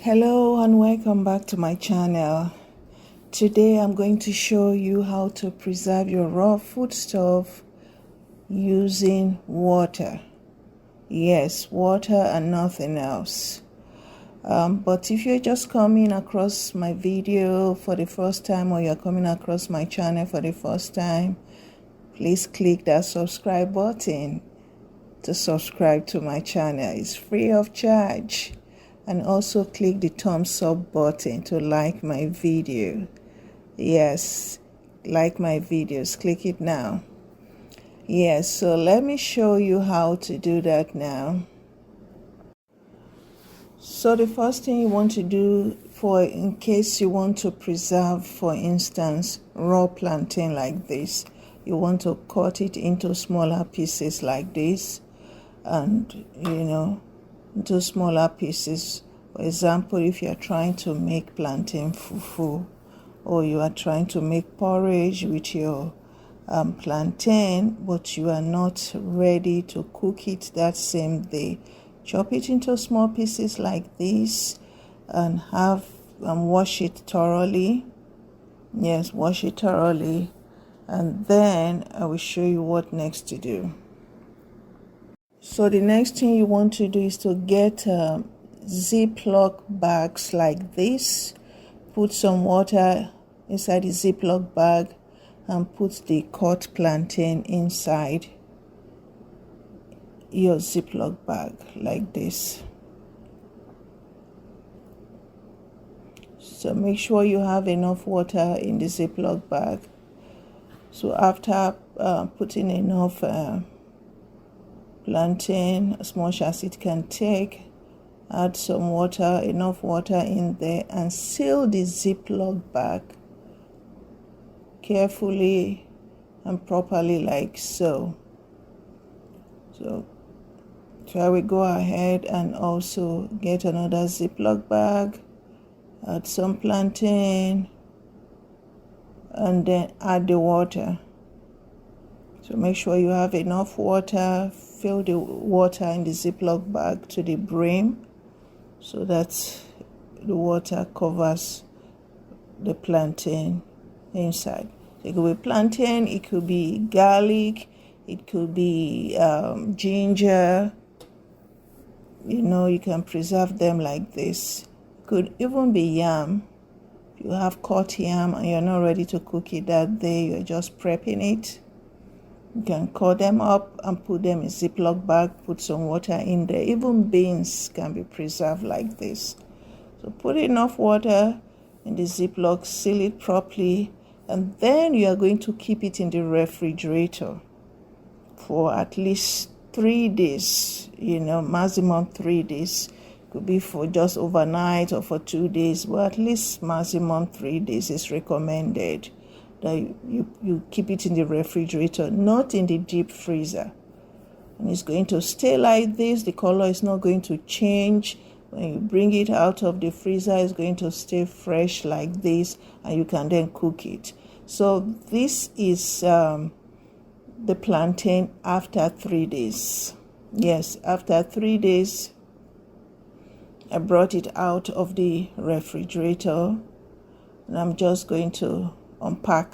Hello and welcome back to my channel. Today I'm going to show you how to preserve your raw foodstuff using water. Yes, water and nothing else. But if you're just coming across my video for the first time, or you're coming across my channel for the first time, please click that subscribe button to subscribe to my channel. It's free of charge. And also click the thumbs up button to like my video. Yes, like my videos. Click it now. Yes, so let me show you how to do that now. So the first thing you want to do, in case you want to preserve, for instance, raw plantain like this, you want to cut it into smaller pieces like this, and into smaller pieces. For example, if you are trying to make plantain fufu, or you are trying to make porridge with your plantain, but you are not ready to cook it that same day, chop it into small pieces like this and wash it thoroughly. Yes, wash it thoroughly, and then I will show you what next to do. So the next thing you want to do is to get Ziploc bags like this. Put some water inside the Ziploc bag and put the cut plantain inside your Ziploc bag like this. So make sure you have enough water in the Ziploc bag. So after putting enough plantain, as much as it can take, add some water, enough water in there, and seal the Ziploc bag carefully and properly like so. So I will go ahead and also get another Ziploc bag, add some plantain, and then add the water. So make sure you have enough water. Fill the water in the Ziploc bag to the brim so that the water covers the plantain inside. It could be plantain, it could be garlic, it could be ginger. You can preserve them like this. It could even be yam. If you have cut yam and you're not ready to cook it that day, you're just prepping it, you can cut them up and put them in Ziploc bag, put some water in there. Even beans can be preserved like this. So put enough water in the Ziploc, seal it properly, and then you are going to keep it in the refrigerator for at least 3 days, maximum 3 days. Could be for just overnight or for 2 days, but at least maximum 3 days is recommended. That you keep it in the refrigerator, not in the deep freezer. And it's going to stay like this. The color is not going to change. When you bring it out of the freezer, it's going to stay fresh like this, and you can then cook it. So this is the plantain after 3 days. Yes, after 3 days, I brought it out of the refrigerator, and I'm just going to unpack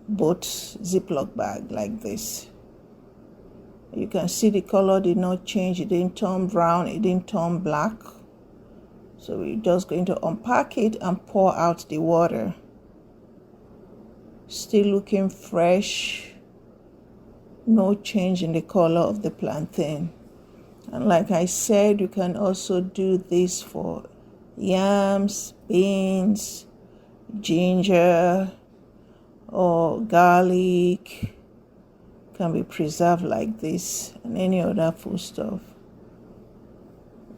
both Ziploc bag like this. You can see the color did not change. It didn't turn brown, it didn't turn black. So we're just going to unpack it and pour out the water. Still looking fresh, no change in the color of the plantain. And like I said, you can also do this for yams, beans, ginger, or garlic. Can be preserved like this, and any other foodstuff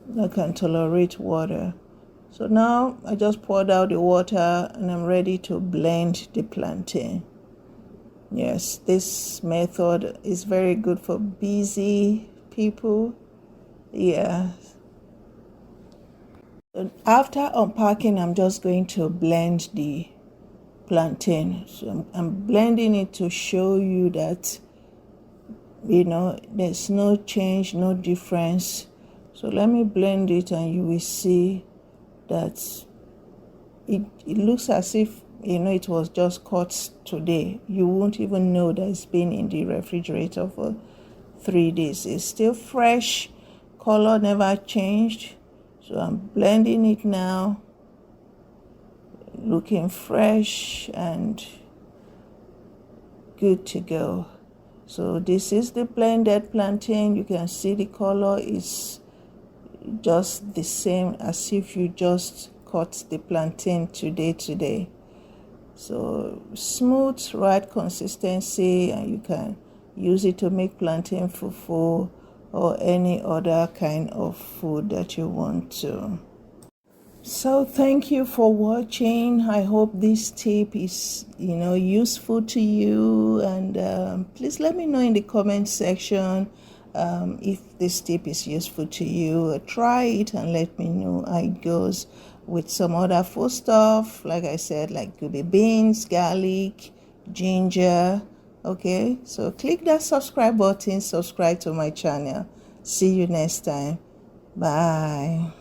that can tolerate water. So now I just poured out the water and I'm ready to blend the plantain. Yes, this method is very good for busy people. Yeah. And after unpacking, I'm just going to blend the plantain. So I'm blending it to show you that there's no change, no difference. So let me blend it and you will see that it looks as if, it was just cut today. You won't even know that it's been in the refrigerator for 3 days. It's still fresh, color never changed. So I'm blending it now, looking fresh and good to go. So this is the blended plantain. You can see the color is just the same as if you just cut the plantain today. So smooth, right consistency, and you can use it to make plantain fufu or any other kind of food that you want to. So thank you for watching. I hope this tip is useful to you, and please let me know in the comment section if this tip is useful to you. Try it and let me know how it goes with some other food stuff, like I said, like could be beans, garlic, ginger. Okay, so click that subscribe button, subscribe to my channel. See you next time. Bye.